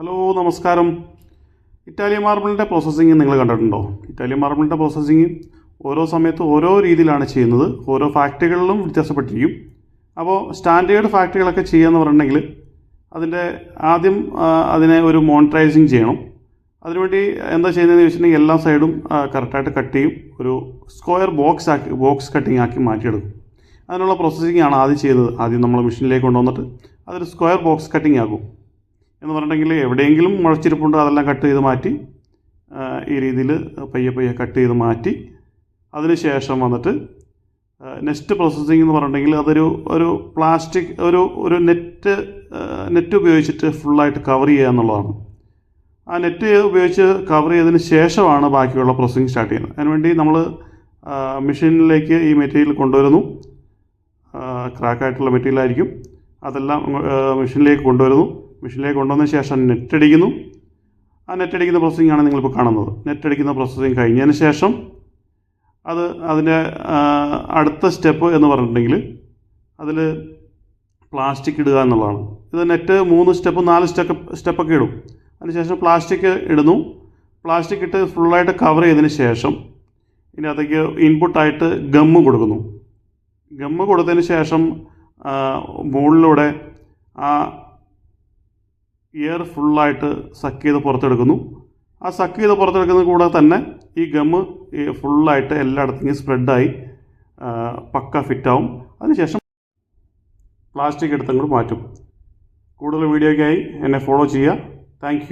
Hello നമസ്കാരം. Italian മാർബിളിൻ്റെ processing നിങ്ങൾ കണ്ടിട്ടുണ്ടോ? ഇറ്റാലിയൻ മാർബിളിൻ്റെ പ്രോസസ്സിങ് ഓരോ സമയത്ത് ഓരോ രീതിയിലാണ് ചെയ്യുന്നത്. ഓരോ ഫാക്ടറികളിലും വ്യത്യാസപ്പെട്ടിരിക്കും. അപ്പോൾ സ്റ്റാൻഡേർഡ് ഫാക്ടറികളൊക്കെ ചെയ്യുകയെന്ന് പറഞ്ഞിട്ടുണ്ടെങ്കിൽ അതിൻ്റെ ആദ്യം അതിനെ ഒരു മോണിറ്ററൈസിങ് ചെയ്യണം. അതിനുവേണ്ടി എന്താ ചെയ്യുന്നതെന്ന് ചോദിച്ചിട്ടുണ്ടെങ്കിൽ എല്ലാ സൈഡും കറക്റ്റായിട്ട് കട്ട് ചെയ്യും. ഒരു സ്ക്വയർ ബോക്സ് കട്ടിങ് ആക്കി മാറ്റിയെടുക്കും. അതിനുള്ള പ്രോസസ്സിംഗ് ആണ് ആദ്യം ചെയ്യുന്നത്. ആദ്യം നമ്മൾ മെഷീനിലേക്ക് കൊണ്ടുവന്നിട്ട് അതൊരു സ്ക്വയർ ബോക്സ് കട്ടിങ് ആക്കും. എന്ന് പറഞ്ഞിട്ടുണ്ടെങ്കിൽ എവിടെയെങ്കിലും മുഴച്ചിരിപ്പുണ്ട് അതെല്ലാം കട്ട് ചെയ്ത് മാറ്റി ഈ രീതിയിൽ പയ്യെ കട്ട് ചെയ്ത് മാറ്റി അതിന് ശേഷം വന്നിട്ട് നെക്സ്റ്റ് പ്രോസസ്സിംഗ് എന്ന് പറഞ്ഞിട്ടുണ്ടെങ്കിൽ ഒരു പ്ലാസ്റ്റിക് ഒരു നെറ്റ് ഉപയോഗിച്ചിട്ട് ഫുള്ളായിട്ട് കവർ ചെയ്യുക എന്നുള്ളതാണ്. ആ നെറ്റ് ഉപയോഗിച്ച് കവർ ചെയ്തതിന് ശേഷമാണ് ബാക്കിയുള്ള പ്രോസസ്സിംഗ് സ്റ്റാർട്ട് ചെയ്യുന്നത്. അതിനുവേണ്ടി നമ്മൾ മെഷീനിലേക്ക് ഈ മെറ്റീരിയൽ കൊണ്ടുവരുന്നു. ക്രാക്കായിട്ടുള്ള മെറ്റീരിയൽ ആയിരിക്കും. അതെല്ലാം മെഷീനിലേക്ക് കൊണ്ടുവരുന്നു. മെഷീനിലേക്ക് കൊണ്ടുവന്നതിന് ശേഷം നെറ്റടിക്കുന്നു. ആ നെറ്റടിക്കുന്ന പ്രോസസ്സിംഗ് ആണ് നിങ്ങളിപ്പോൾ കാണുന്നത്. നെറ്റടിക്കുന്ന പ്രോസസ്സിംഗ് കഴിഞ്ഞതിന് ശേഷം അതിൻ്റെ അടുത്ത സ്റ്റെപ്പ് എന്ന് പറഞ്ഞിട്ടുണ്ടെങ്കിൽ അതിൽ പ്ലാസ്റ്റിക് ഇടുക എന്നുള്ളതാണ്. ഇത് നെറ്റ് 3 സ്റ്റെപ്പ് 4 സ്റ്റെപ്പൊക്കെ ഇടും. അതിനുശേഷം പ്ലാസ്റ്റിക് ഇടുന്നു. പ്ലാസ്റ്റിക് ഇട്ട് ഫുള്ളായിട്ട് കവർ ചെയ്തതിന് ശേഷം ഇതിനകത്തേക്ക് ഇൻപുട്ടായിട്ട് ഗമ്മ് കൊടുക്കുന്നു. ഗമ്മ് കൊടുത്തതിന് ശേഷം മുകളിലൂടെ ആ എയർ ഫുള്ളായിട്ട് സക്ക് ചെയ്ത് പുറത്തെടുക്കുന്നു. ആ സക്ക് ചെയ്ത് പുറത്തെടുക്കുന്നത് കൂടെ തന്നെ ഈ ഗമ്മ് ഫുള്ളായിട്ട് എല്ലായിടത്തും സ്പ്രെഡായി പക്ക ഫിറ്റാവും. അതിനുശേഷം പ്ലാസ്റ്റിക് എടുത്തങ്ങോട്ട് മാറ്റും. കൂടുതൽ വീഡിയോയ്ക്കായി എന്നെ ഫോളോ ചെയ്യുക. താങ്ക്